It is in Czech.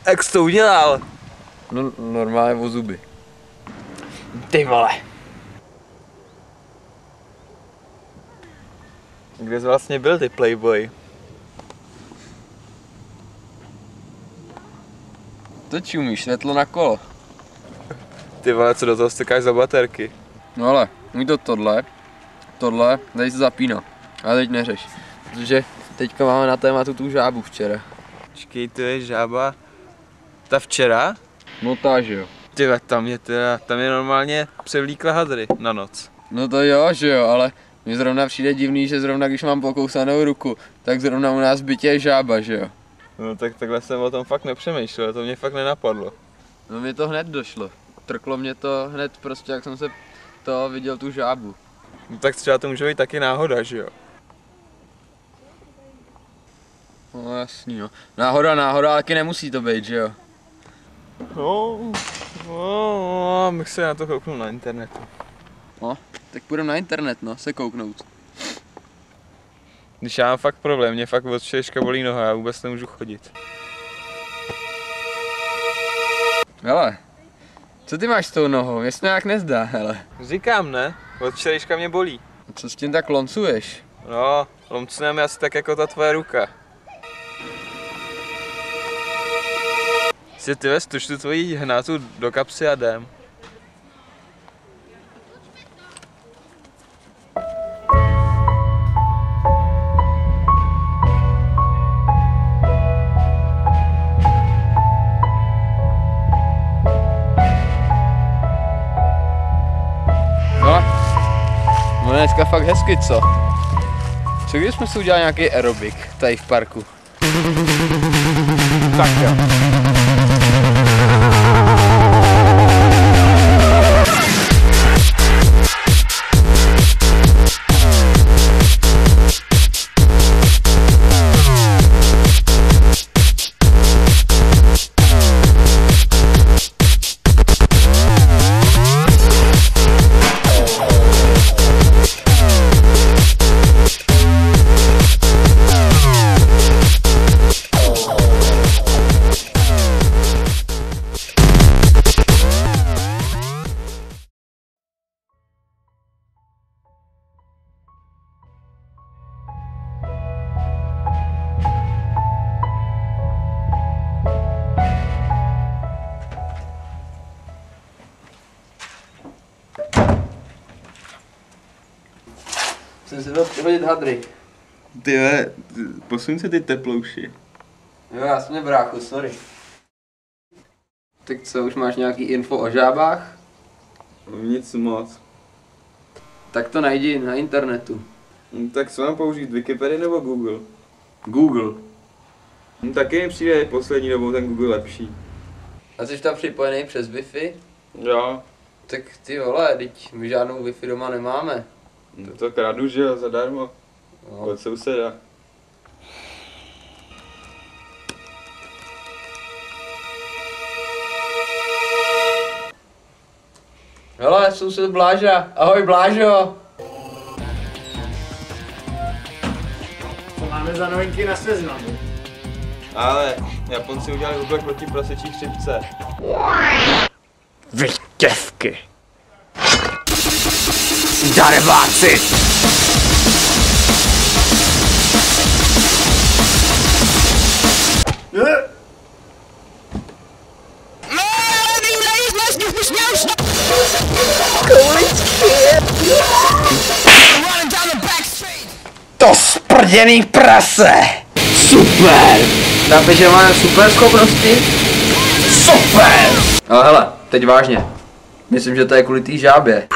Jak jsi to udělal? No, normálně o zuby. Ty vole. Kde jsi vlastně byl, ty playboy? To čumíš, světlo na kolo. Ty vole, co do toho strkáš za baterky? No ale, umí to tohle, tady se zapíná. Ale teď neřeš, protože teďka máme na tématu tu žábu včera. Počkej, to je žába. Ta včera? No ta, že jo. Tyve, tam je normálně převlíkla hadry na noc. No to jo, že jo, ale mně zrovna přijde divný, že zrovna když mám pokousanou ruku, tak zrovna u nás v bytě je žába, že jo. No tak takhle jsem o tom fakt nepřemýšlel, to mě fakt nenapadlo. No mi to hned došlo. Trklo mě to hned prostě, jak jsem se viděl tu žábu. No tak třeba to může být taky náhoda, že jo? No jasný, no. Náhoda, taky nemusí to být, že jo? No, bych se na to kouknul na internetu. No, tak půjdeme na internet, no, se kouknout. Když já mám fakt problém, mě fakt od včerejška bolí noha, já vůbec nemůžu chodit. Hele, co ty máš s tou nohou? Mně se to nějak nezdá, hele. Říkám, ne? Od včerejška mě bolí. Co s tím tak loncuješ? No, lomcnem asi tak jako ta tvoje ruka. Si ty vestuš tu tvoji hnátu do kapsy a jdem. No dneska fakt hezky, co? Co když jsme si udělali nějaký aerobik tady v parku? Tak jo. Jsem si dal přihodit hadry. Tyve, posuň se ty teplouši. Jo, jasně bráchu, sorry. Tak co, už máš nějaký info o žábách? Nic moc. Tak to najdi na internetu. Tak co mám použít, Wikipedii nebo Google? Google. Taky mi přijde poslední dobou ten Google lepší. A jsi tam připojený přes Wi-Fi? Jo. Tak ty vole, teď my žádnou Wi-Fi doma nemáme. To kradu, že jo, zadarmo. No. Od souseda. Hele, soused Bláža. Ahoj Blážo. Co máme za novinky na Seznamu? Ale Japonci udělali oblek proti prasečí chřipce. Vy děvky! Darebáci! To sprděný prase! Super! Chápeš, že máme super schopnosti? Super! Ale hele, teď vážně. Myslím, že to je kvůli té žábě.